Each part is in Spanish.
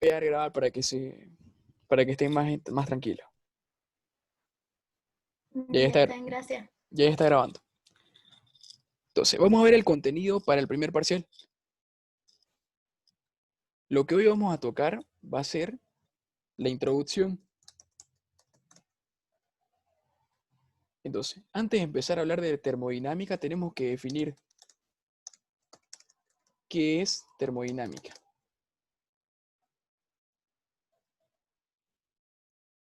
Voy a dar grabar para que estén más tranquilos. Ya Ya está, está, gracias. ya está grabando. Entonces, vamos a ver el contenido para el primer parcial. Lo que hoy vamos a tocar va a ser la introducción. Entonces, antes de empezar a hablar de termodinámica, tenemos que definir qué es termodinámica.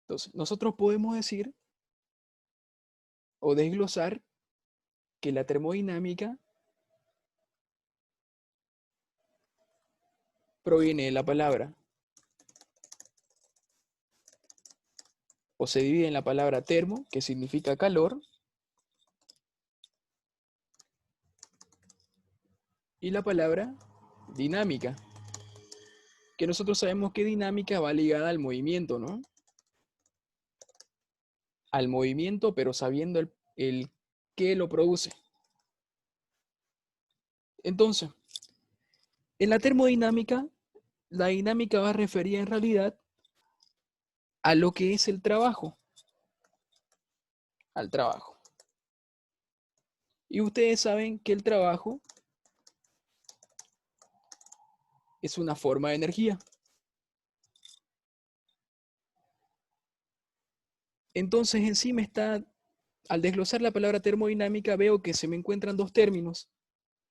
Entonces, nosotros podemos decir o desglosar que la termodinámica proviene de la palabra o se divide en la palabra termo, que significa calor, y la palabra dinámica, que nosotros sabemos que dinámica va ligada al movimiento, ¿no? Al movimiento, pero sabiendo el qué lo produce. Entonces, en la termodinámica, la dinámica va a referir en realidad a lo que es el trabajo, al trabajo. Y ustedes saben que el trabajo es una forma de energía. Entonces, en sí al desglosar la palabra termodinámica, veo que se me encuentran dos términos,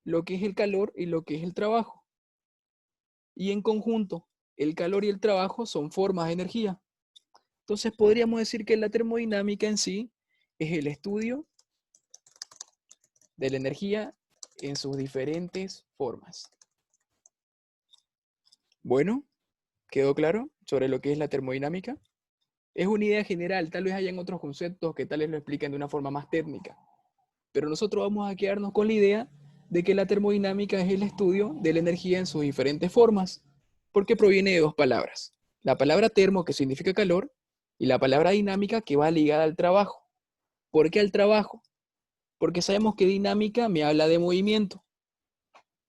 lo que es el calor y lo que es el trabajo. Y en conjunto, el calor y el trabajo son formas de energía. Entonces, podríamos decir que la termodinámica en sí es el estudio de la energía en sus diferentes formas. Bueno, ¿quedó claro sobre lo que es la termodinámica? Es una idea general, tal vez hayan otros conceptos que tal vez lo expliquen de una forma más técnica, pero nosotros vamos a quedarnos con la idea de que la termodinámica es el estudio de la energía en sus diferentes formas, porque proviene de dos palabras. La palabra termo, que significa calor, y la palabra dinámica, que va ligada al trabajo. ¿Por qué al trabajo? Porque sabemos que dinámica me habla de movimiento,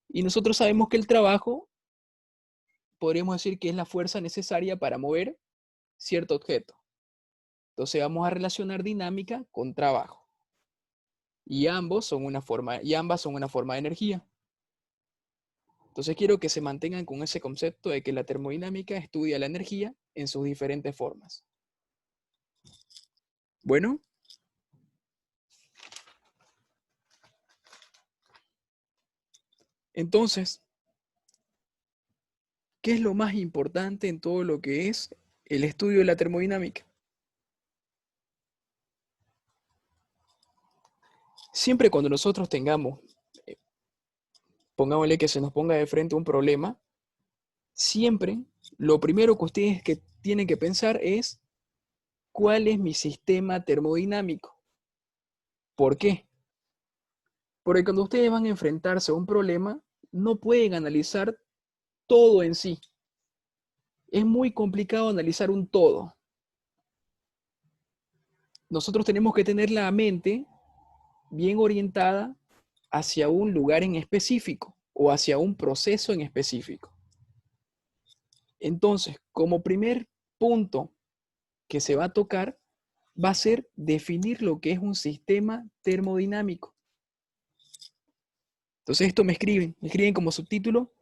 y nosotros sabemos que el trabajo, podríamos decir que es la fuerza necesaria para mover cierto objeto. Entonces vamos a relacionar dinámica con trabajo. Y ambas son una forma de energía. Entonces quiero que se mantengan con ese concepto de que la termodinámica estudia la energía en sus diferentes formas. Bueno, entonces, ¿qué es lo más importante en todo lo que es el estudio de la termodinámica? Siempre cuando nosotros eh, pongámosle que se nos ponga de frente un problema, siempre lo primero que ustedes que tienen que pensar es ¿cuál es mi sistema termodinámico? ¿Por qué? Porque cuando ustedes van a enfrentarse a un problema, no pueden analizar todo en sí. Es muy complicado analizar un todo. Nosotros tenemos que tener la mente bien orientada hacia un lugar en específico o hacia un proceso en específico. Entonces, como primer punto que se va a tocar, va a ser definir lo que es un sistema termodinámico. Entonces, esto me escriben como subtítulo,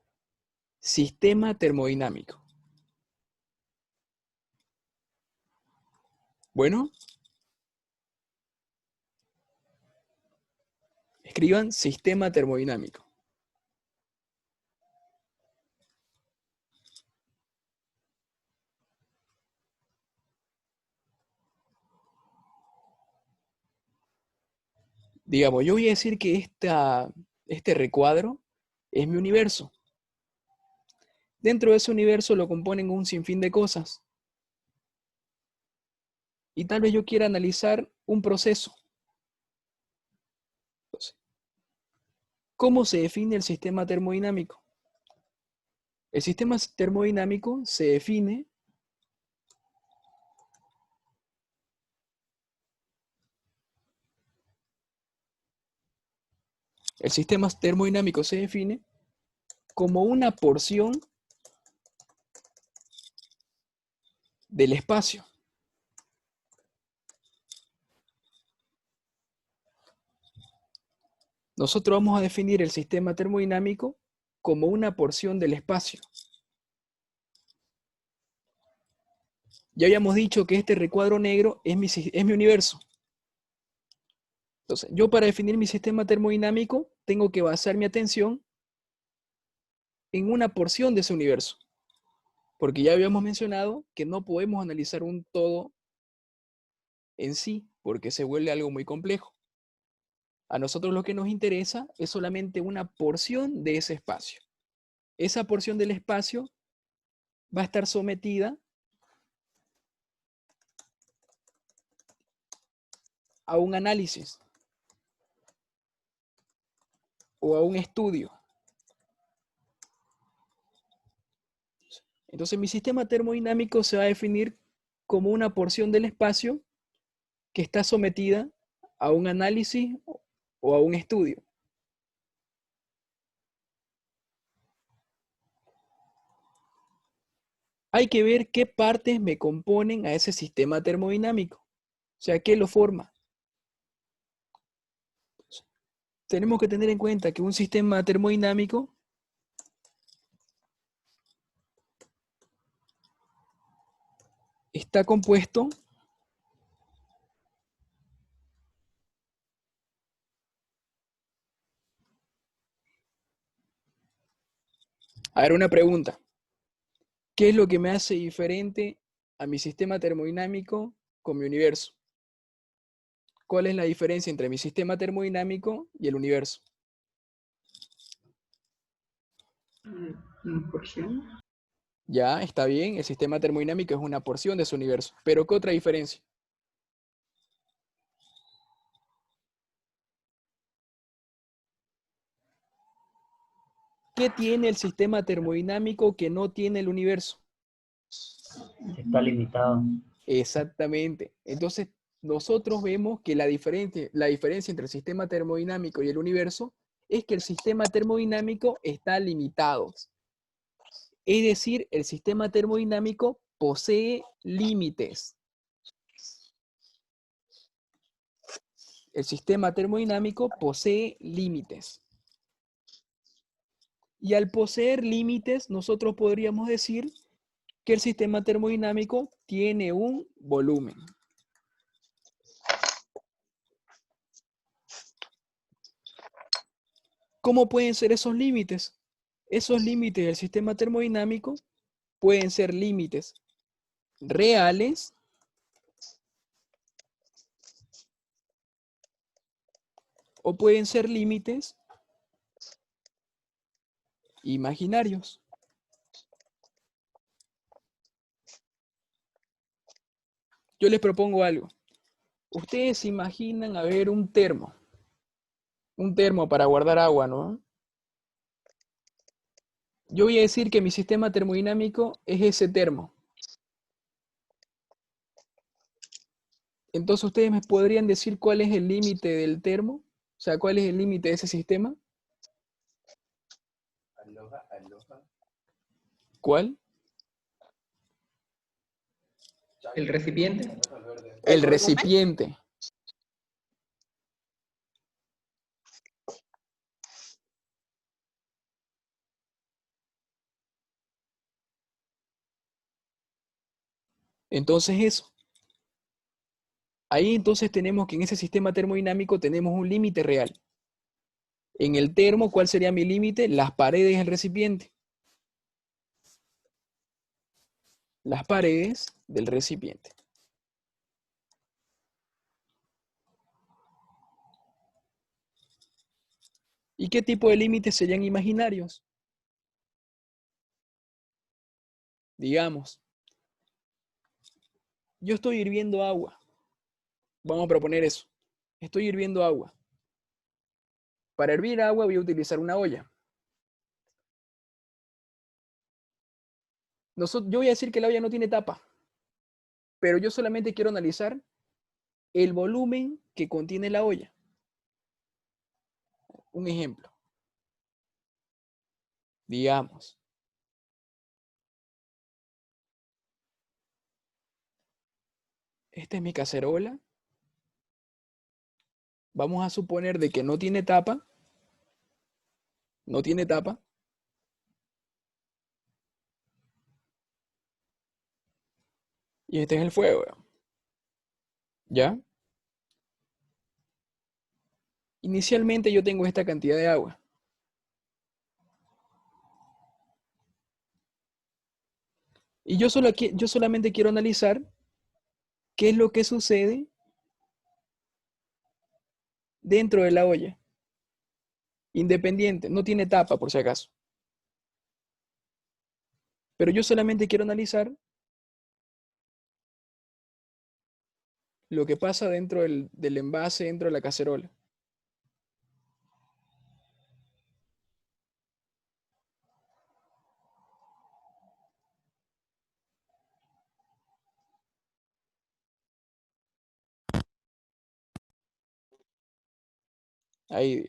sistema termodinámico. Bueno, escriban sistema termodinámico. Digamos, yo voy a decir que este recuadro es mi universo. Dentro de ese universo lo componen un sinfín de cosas. Y tal vez yo quiera analizar un proceso. Entonces, ¿cómo se define el sistema termodinámico? El sistema termodinámico se define, el sistema termodinámico se define como una porción del espacio. Nosotros vamos a definir el sistema termodinámico como una porción del espacio. Ya habíamos dicho que este recuadro negro es mi universo. Entonces, yo para definir mi sistema termodinámico tengo que basar mi atención en una porción de ese universo. Porque ya habíamos mencionado que no podemos analizar un todo en sí, porque se vuelve algo muy complejo. A nosotros lo que nos interesa es solamente una porción de ese espacio. Esa porción del espacio va a estar sometida a un análisis o a un estudio. Entonces mi sistema termodinámico se va a definir como una porción del espacio que está sometida a un análisis o a un estudio. Hay que ver qué partes me componen a ese sistema termodinámico, o sea, qué lo forma. Tenemos que tener en cuenta que un sistema termodinámico está compuesto a ver, una pregunta. ¿Qué es lo que me hace diferente a mi sistema termodinámico con mi universo? ¿Cuál es la diferencia entre mi sistema termodinámico y el universo? Una porción. Ya, está bien, el sistema termodinámico es una porción de su universo. Pero ¿qué otra diferencia? ¿Qué tiene el sistema termodinámico que no tiene el universo? Está limitado. Exactamente. Entonces, nosotros vemos que la diferencia entre el sistema termodinámico y el universo es que el sistema termodinámico está limitado. Es decir, el sistema termodinámico posee límites. El sistema termodinámico posee límites. Y al poseer límites, nosotros podríamos decir que el sistema termodinámico tiene un volumen. ¿Cómo pueden ser esos límites? Esos límites del sistema termodinámico pueden ser límites reales o pueden ser límites imaginarios. Yo les propongo algo. Ustedes se imaginan a ver un termo para guardar agua, ¿no? Yo voy a decir que mi sistema termodinámico es ese termo. Entonces ustedes me podrían decir cuál es el límite del termo, o sea, cuál es el límite de ese sistema. ¿Cuál? El recipiente. El recipiente. Entonces eso. Ahí entonces tenemos que en ese sistema termodinámico tenemos un límite real. En el termo, ¿cuál sería mi límite? Las paredes del recipiente. Las paredes del recipiente. ¿Y qué tipo de límites serían imaginarios? Digamos, yo estoy hirviendo agua. Vamos a proponer eso. Estoy hirviendo agua. Para hervir agua voy a utilizar una olla. Yo voy a decir que la olla no tiene tapa, pero yo solamente quiero analizar el volumen que contiene la olla. Un ejemplo. Digamos, Esta es mi cacerola. Vamos a suponer de que no tiene tapa. No tiene tapa. Y este es el fuego. ¿Ya? Inicialmente yo tengo esta cantidad de agua. Y yo solamente quiero analizar qué es lo que sucede dentro de la olla. Independiente, no tiene tapa por si acaso. Pero yo solamente quiero analizar lo que pasa dentro del envase, dentro de la cacerola. Ahí.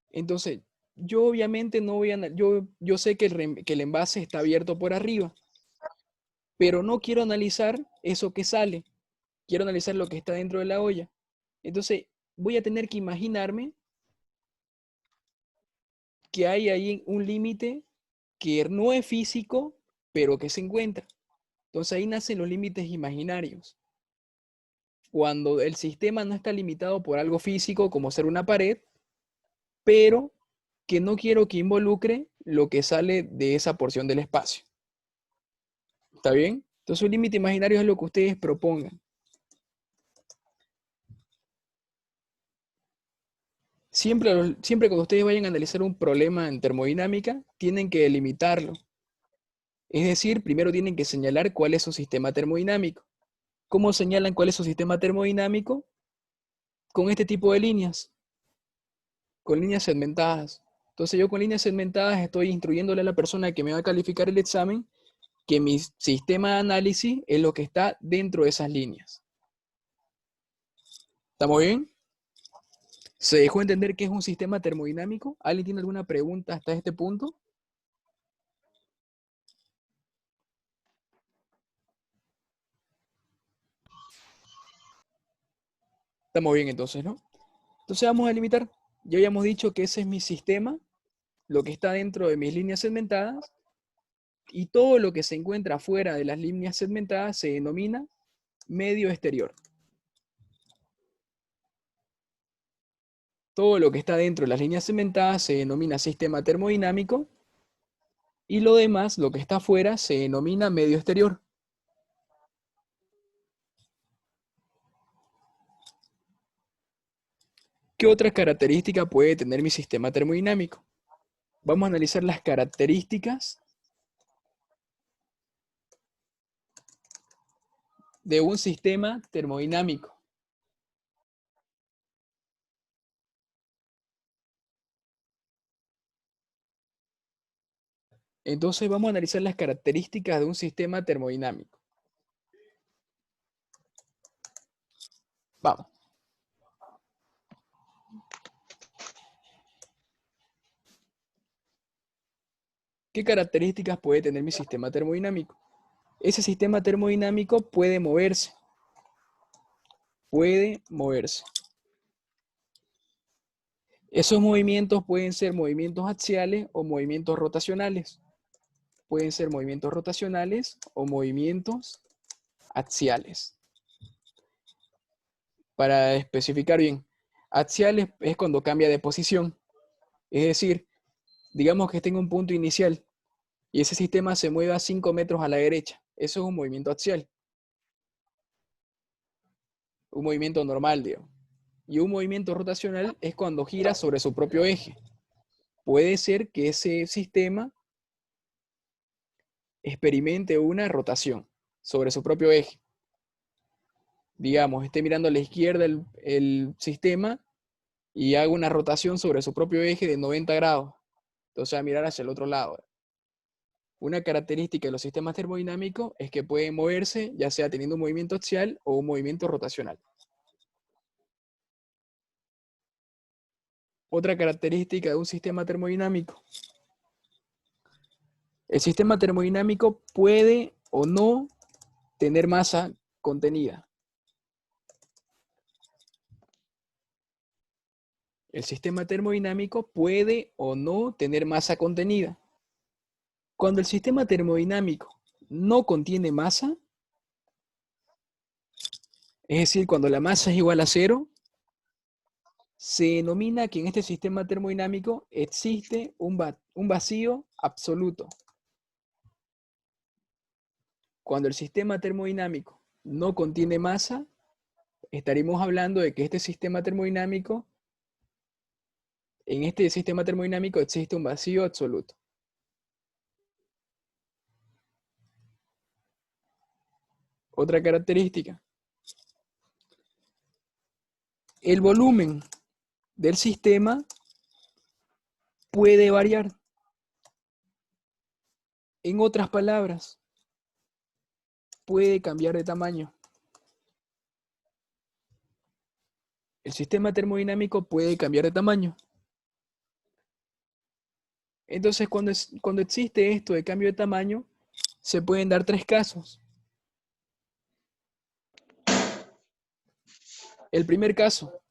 Entonces, yo obviamente no voy a... Yo sé que que el envase está abierto por arriba, pero no quiero analizar eso que sale. Quiero analizar lo que está dentro de la olla. Entonces, voy a tener que imaginarme que hay ahí un límite que no es físico, pero que se encuentra. Entonces ahí nacen los límites imaginarios. Cuando el sistema no está limitado por algo físico, como ser una pared, pero que no quiero que involucre lo que sale de esa porción del espacio. ¿Está bien? Entonces un límite imaginario es lo que ustedes propongan. Siempre cuando ustedes vayan a analizar un problema en termodinámica, tienen que delimitarlo. Es decir, primero tienen que señalar cuál es su sistema termodinámico. ¿Cómo señalan cuál es su sistema termodinámico? Con este tipo de líneas, con líneas segmentadas. Entonces yo con líneas segmentadas estoy instruyéndole a la persona que me va a calificar el examen que mi sistema de análisis es lo que está dentro de esas líneas. ¿Estamos bien? ¿Se dejó entender qué es un sistema termodinámico? ¿Alguien tiene alguna pregunta hasta este punto? Estamos bien entonces, ¿no? Entonces vamos a delimitar. Ya habíamos dicho que ese es mi sistema, lo que está dentro de mis líneas segmentadas, y todo lo que se encuentra fuera de las líneas segmentadas se denomina medio exterior. Todo lo que está dentro de las líneas segmentadas se denomina sistema termodinámico y lo demás, lo que está afuera, se denomina medio exterior. ¿Qué otra característica puede tener mi sistema termodinámico? Vamos a analizar las características de un sistema termodinámico. Entonces vamos a analizar las características de un sistema termodinámico. Vamos. ¿Qué características puede tener mi sistema termodinámico? Ese sistema termodinámico puede moverse. Puede moverse. Esos movimientos pueden ser movimientos axiales o movimientos rotacionales. Pueden ser movimientos rotacionales o movimientos axiales. Para especificar bien, axiales es cuando cambia de posición. Es decir, digamos que tengo un punto inicial y ese sistema se mueve a 5 metros a la derecha. Eso es un movimiento axial. Un movimiento normal, digamos. Y un movimiento rotacional es cuando gira sobre su propio eje. Puede ser que ese sistema experimente una rotación sobre su propio eje. Digamos, esté mirando a la izquierda el sistema y haga una rotación sobre su propio eje de 90 grados. Entonces, a mirar hacia el otro lado. Una característica de los sistemas termodinámicos es que pueden moverse, ya sea teniendo un movimiento axial o un movimiento rotacional. Otra característica de un sistema termodinámico. El sistema termodinámico puede o no tener masa contenida. El sistema termodinámico puede o no tener masa contenida. Cuando el sistema termodinámico no contiene masa, es decir, cuando la masa es igual a 0, se denomina que en este sistema termodinámico existe un vacío absoluto. Cuando el sistema termodinámico no contiene masa, estaremos hablando de que en este sistema termodinámico existe un vacío absoluto. Otra característica. El volumen del sistema puede variar. En otras palabras, puede cambiar de tamaño. El sistema termodinámico puede cambiar de tamaño. Entonces, cuando existe esto de cambio de tamaño, se pueden dar 3 casos. El primer caso,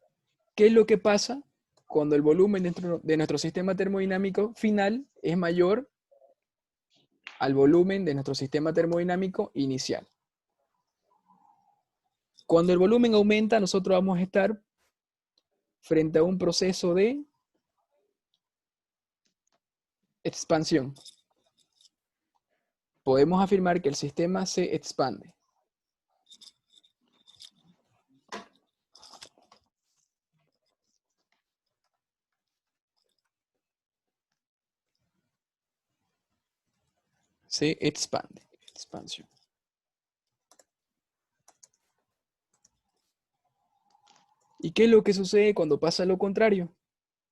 ¿qué es lo que pasa cuando el volumen de nuestro sistema termodinámico final es mayor al volumen de nuestro sistema termodinámico inicial? Cuando el volumen aumenta, nosotros vamos a estar frente a un proceso de expansión. Podemos afirmar que el sistema se expande. Se expande. Expansión. ¿Y qué es lo que sucede cuando pasa lo contrario?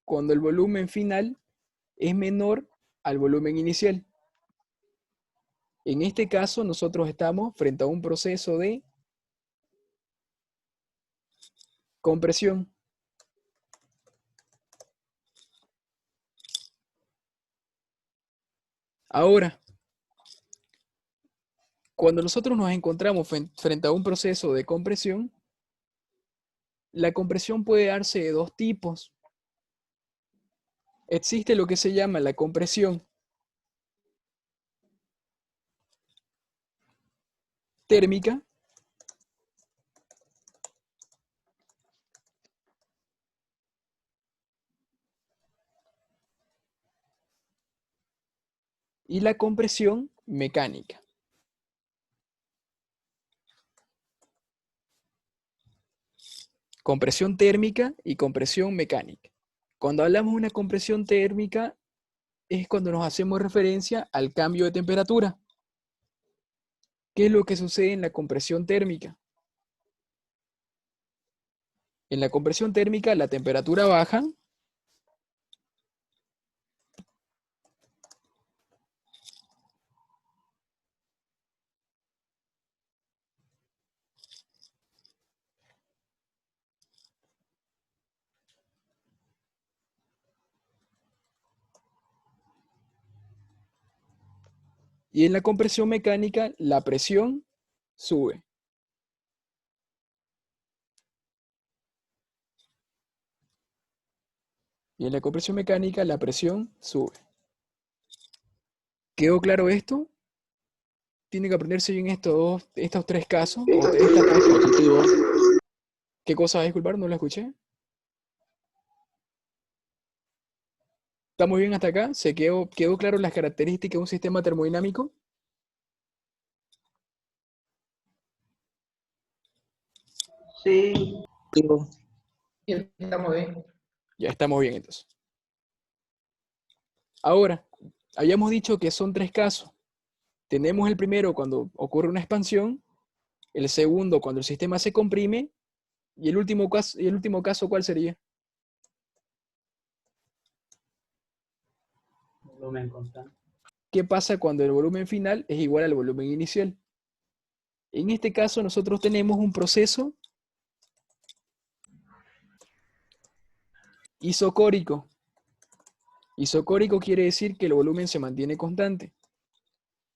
Cuando el volumen final es menor al volumen inicial. En este caso, nosotros estamos frente a un proceso de compresión. Ahora, cuando nosotros nos encontramos frente a un proceso de compresión, la compresión puede darse de 2 tipos. Existe lo que se llama la compresión térmica y la compresión mecánica. Compresión térmica y compresión mecánica. Cuando hablamos de una compresión térmica es cuando nos hacemos referencia al cambio de temperatura. ¿Qué es lo que sucede en la compresión térmica? En la compresión térmica la temperatura baja y en la compresión mecánica la presión sube. Y en la compresión mecánica la presión sube. ¿Quedó claro esto? Tiene que aprenderse bien estos 3 casos. Positivo. ¿Qué cosa va a disculpar? No lo escuché. ¿Estamos bien hasta acá? ¿Se quedó claro las características de un sistema termodinámico? Sí, Positivo. estamos bien. Ya estamos bien entonces. Ahora, habíamos dicho que son 3 casos. Tenemos el primero cuando ocurre una expansión, el segundo cuando el sistema se comprime, y el último caso, ¿cuál sería? Volumen constante. ¿Qué pasa cuando el volumen final es igual al volumen inicial? En este caso nosotros tenemos un proceso isocórico. Isocórico quiere decir que el volumen se mantiene constante,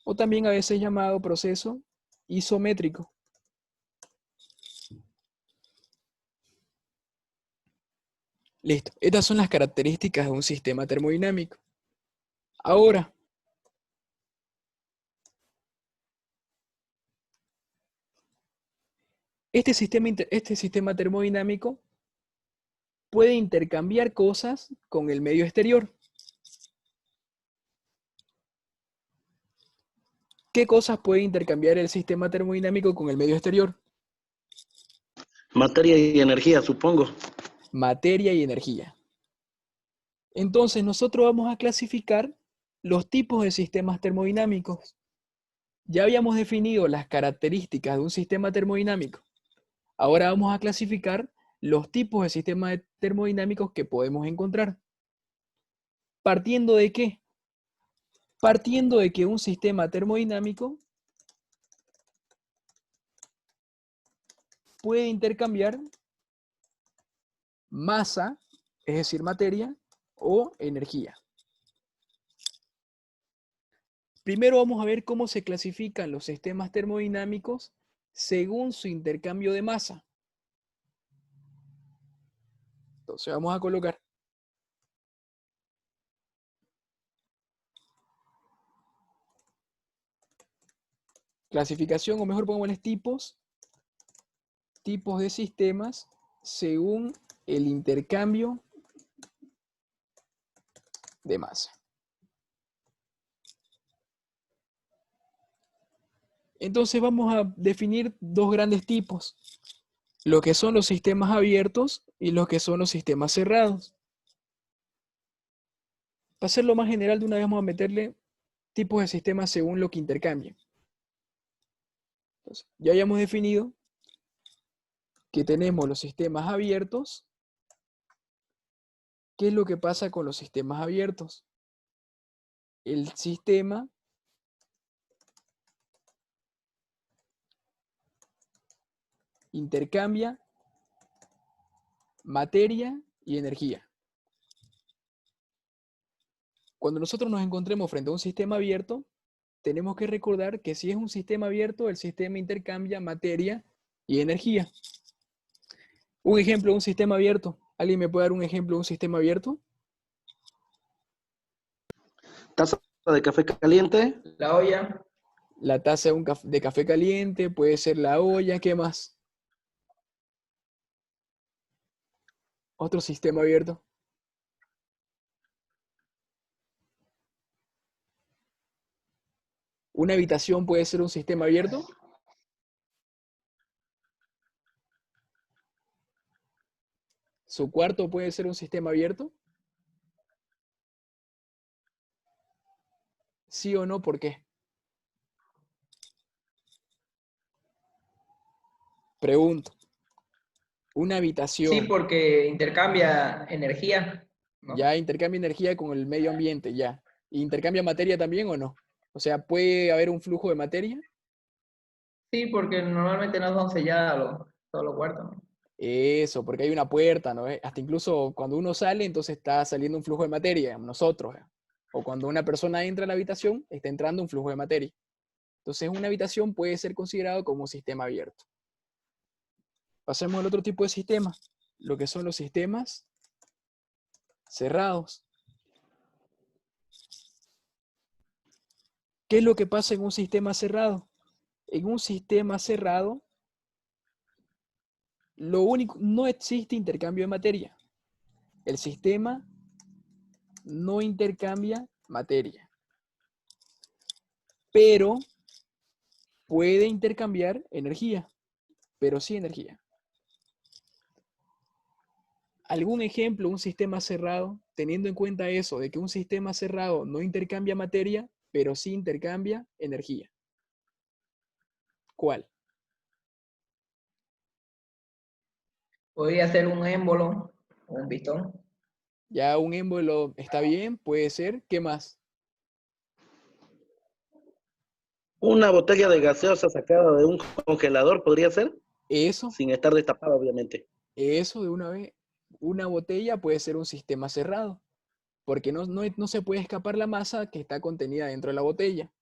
o también a veces llamado proceso isométrico. Listo. Estas son las características de un sistema termodinámico. Ahora, este sistema termodinámico puede intercambiar cosas con el medio exterior. ¿Qué cosas puede intercambiar el sistema termodinámico con el medio exterior? Materia y energía, supongo. Materia y energía. Entonces nosotros vamos a clasificar los tipos de sistemas termodinámicos. Ya habíamos definido las características de un sistema termodinámico. Ahora vamos a clasificar los tipos de sistemas termodinámicos que podemos encontrar. ¿Partiendo de qué? Partiendo de que un sistema termodinámico puede intercambiar masa, es decir, materia, o energía. Primero vamos a ver cómo se clasifican los sistemas termodinámicos según su intercambio de masa. Entonces vamos a colocar clasificación, o mejor pongámosles tipos de sistemas según el intercambio de masa. Entonces vamos a definir dos grandes tipos, lo que son los sistemas abiertos y lo que son los sistemas cerrados. Para hacerlo más general, de una vez vamos a meterle tipos de sistemas según lo que intercambian. Entonces, ya hayamos definido que tenemos los sistemas abiertos. ¿Qué es lo que pasa con los sistemas abiertos? El sistema intercambia materia y energía. Cuando nosotros nos encontremos frente a un sistema abierto, tenemos que recordar que si es un sistema abierto, el sistema intercambia materia y energía. Un ejemplo de un sistema abierto. ¿Alguien me puede dar un ejemplo de un sistema abierto? Taza de café caliente. La olla. La taza de café caliente, puede ser la olla, ¿qué más? Otro sistema abierto. ¿Una habitación puede ser un sistema abierto? ¿Su cuarto puede ser un sistema abierto? ¿Sí o no? ¿Por qué? Pregunto. Una Sí, habitación porque intercambia energía, ¿no? ya intercambia energía con el medio ambiente, ya. ¿Intercambia materia también o no? O sea, ¿puede haber un flujo de materia? Sí, porque normalmente no son selladas todos los cuartos, ¿no? Eso, porque hay una puerta, ¿no? Hasta incluso cuando uno sale, entonces está saliendo un flujo de materia, nosotros. O cuando una persona entra a la habitación, está entrando un flujo de materia. Entonces, una habitación puede ser considerado como un sistema abierto. Pasemos al otro tipo de sistema, lo que son los sistemas cerrados. ¿Qué es lo que pasa en un sistema cerrado? En un sistema cerrado, lo único, no existe intercambio de materia. El sistema no intercambia materia, pero puede intercambiar energía, pero sí energía. ¿Algún ejemplo, un sistema cerrado, teniendo en cuenta eso, de que un sistema cerrado no intercambia materia, pero sí intercambia energía? ¿Cuál? Podría ser un émbolo o un pistón. Ya un émbolo está bien, puede ser. ¿Qué más? Una botella de gaseosa sacada de un congelador, ¿podría ser? Eso, Sin estar destapada, obviamente. eso de una vez. Una botella puede ser un sistema cerrado, porque no se puede escapar la masa que está contenida dentro de la botella.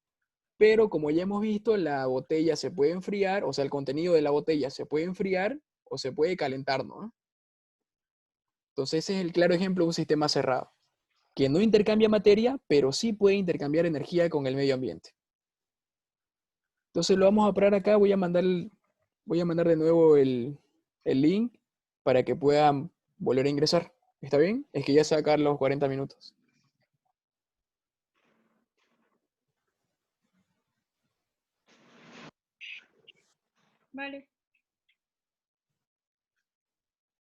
Pero como ya hemos visto, la botella se puede enfriar, o sea, el contenido de la botella se puede enfriar o se puede calentar, ¿no? Entonces ese es el claro ejemplo de un sistema cerrado, que no intercambia materia, pero sí puede intercambiar energía con el medio ambiente. Entonces lo vamos a parar acá, voy a mandar de nuevo el link para que puedan volver a ingresar. ¿Está bien? Es que ya se acaban los 40 minutos. Vale.